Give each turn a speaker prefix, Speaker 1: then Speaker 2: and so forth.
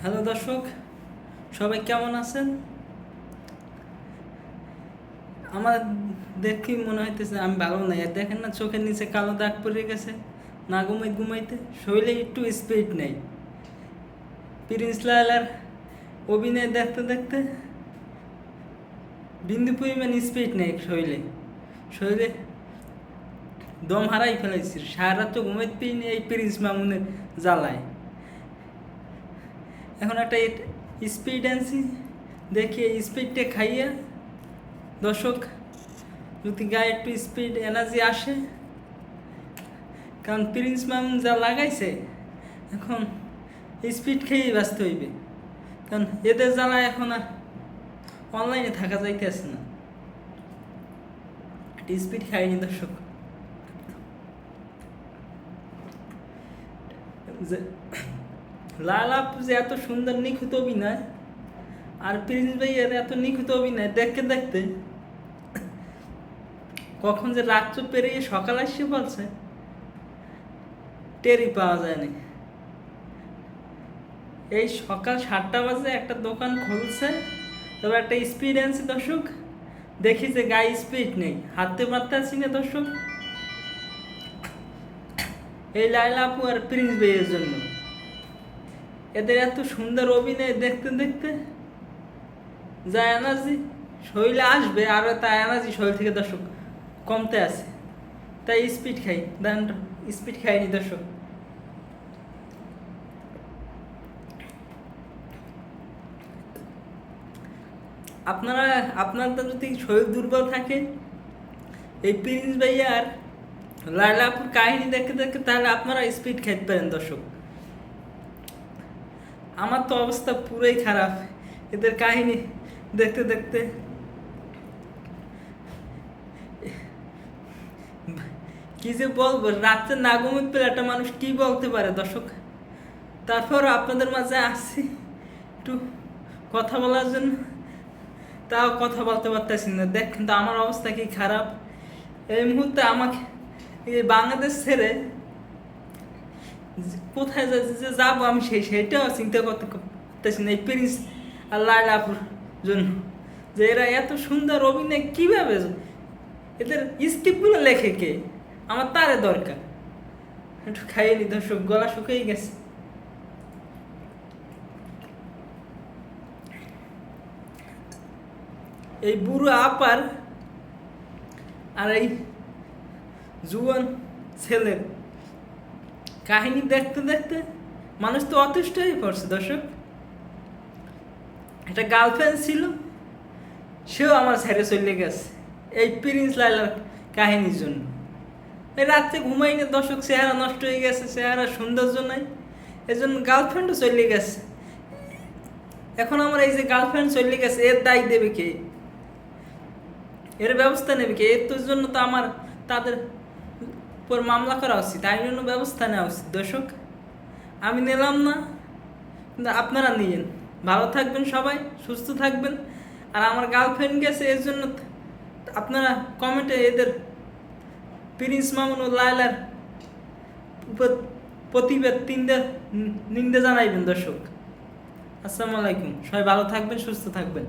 Speaker 1: Hello দর্শক, সবাই কেমন আছেন? আমার দেখি মনে হইতেছে আমি ভালো নাই। আর দেখেন না, চোখের নিচে কালো দাগ পড়ে গেছে। না ঘুমাইতে শরীরে একটু স্পিড নেই। প্রিন্স লায়লার অভিনয় দেখতে দেখতে বিন্দু পরিমাণ স্পিড নেই শরীরে। শরীরে দম হারাই ফেলাইছি। সারা রাত তো ঘুমাইতে পারিনি এই প্রিন্স মামুনের জ্বালায়। এখন একটা স্পিড আনছি, দেখি এই স্পিডটা খাইয়া দর্শক যদি গায়ে একটু স্পিড এনার্জি আসে, কারণ প্রিন্স মামুন যা লাগাইছে এখন স্পিড খেয়েই ব্যস্ত হইবে। কারণ এদের জ্বালা এখন আর অনলাইনে থাকা যাইতেছে না। স্পিড খাইনি দর্শক। লাল আপু যে এত সুন্দর নিখুঁত অভিনয়, আর প্রিন্স ভাইয়ের এত নিখুঁত অভিনয় দেখতে দেখতে কখন যে রাত্র পেরিয়ে সকাল আসছে বলছে টেরই পাওয়া যায়নি। এই সকাল 7টা বাজে একটা দোকান খুলছে, তবে একটা স্পিড আনছে দর্শক। দেখি যে গায়ে স্পিড নেই, হাতে মারতে আসি না দর্শক, এই লায়লা আপু আর প্রিন্স ভাইয়ের জন্য। এদের এত সুন্দর অভিনয় দেখতে দেখতে যা এনার্জি শরীরে আসবে, আরও তা এনার্জি শরীর থেকে দর্শক কমতে আছে। তাই স্পিড খাই, দেন স্পিড খাইনি দর্শক। আপনাদের যদি শরীর দুর্বল থাকে, এই প্রিন্স ভাইয়া আর লায়লা আপুর কাহিনী দেখতে দেখতে তাহলে আপনারা স্পিড খাইতে পারেন দর্শক। আমার তো অবস্থা পুরোই খারাপ এদের কাহিনী দেখতে দেখতে। কি যে বলবো, রাত্রে না ঘুমোতে পেলে একটা মানুষ কি বলতে পারে দর্শক। তারপর আপনাদের মাঝে আসছি একটু কথা বলার জন্য, তাও কথা বলতে পারতেছি না। দেখ কিন্তু আমার অবস্থা কি খারাপ। এই মুহূর্তে আমাকে এই বাংলাদেশ ছেড়ে কোথায় যে যাবো আমি সেইটাও চিন্তা করতে পারতেছি না এই প্রিন্স আর লায়লা আপুর জন্য। যে এরা এত সুন্দর অভিনয় কীভাবে, এদের স্ক্রিপ্টগুলো লেখে কে? আমার তারে দরকার। একটু খাইয়ে নি দর্শক, গলা শুকিয়ে গেছে। এই বুড়ো আপার আর এই জুয়ান ছেলের কাহিনী দেখতে দেখতে মানুষ তো অতিষ্ঠ হয়ে পড়ছে দর্শক। একটা গার্লফ্রেন্ড ছিল, সেও আমার ছেড়ে চলে গেছে এই প্রিন্স লায়লার কাহিনীর জন্য। এই রাত্রে ঘুমাই না দর্শক, চেহারা নষ্ট হয়ে গেছে, চেহারা সৌন্দর্য নাই, এই জন্য গার্লফ্রেন্ডও চলে গেছে। এখন আমার এই যে গার্লফ্রেন্ড চলে গেছে, এর দায় দেবে কে? এর ব্যবস্থা নেবে কে? এর তোর জন্য তো আমার তাদের উপর মামলা করা উচিত, আইনের ব্যবস্থা নেওয়া উচিত দর্শক। আমি নিলাম না, কিন্তু আপনারা নিয়েন। ভালো থাকবেন সবাই, সুস্থ থাকবেন। আর আমার গার্লফ্রেন্ড গেছে এর জন্য আপনারা কমেন্টে এদের প্রিন্স মামুন ও লায়লার উপর প্রতিবাদ নিন্দা জানাইবেন দর্শক। আসসালামু আলাইকুম, সবাই ভালো থাকবেন, সুস্থ থাকবেন।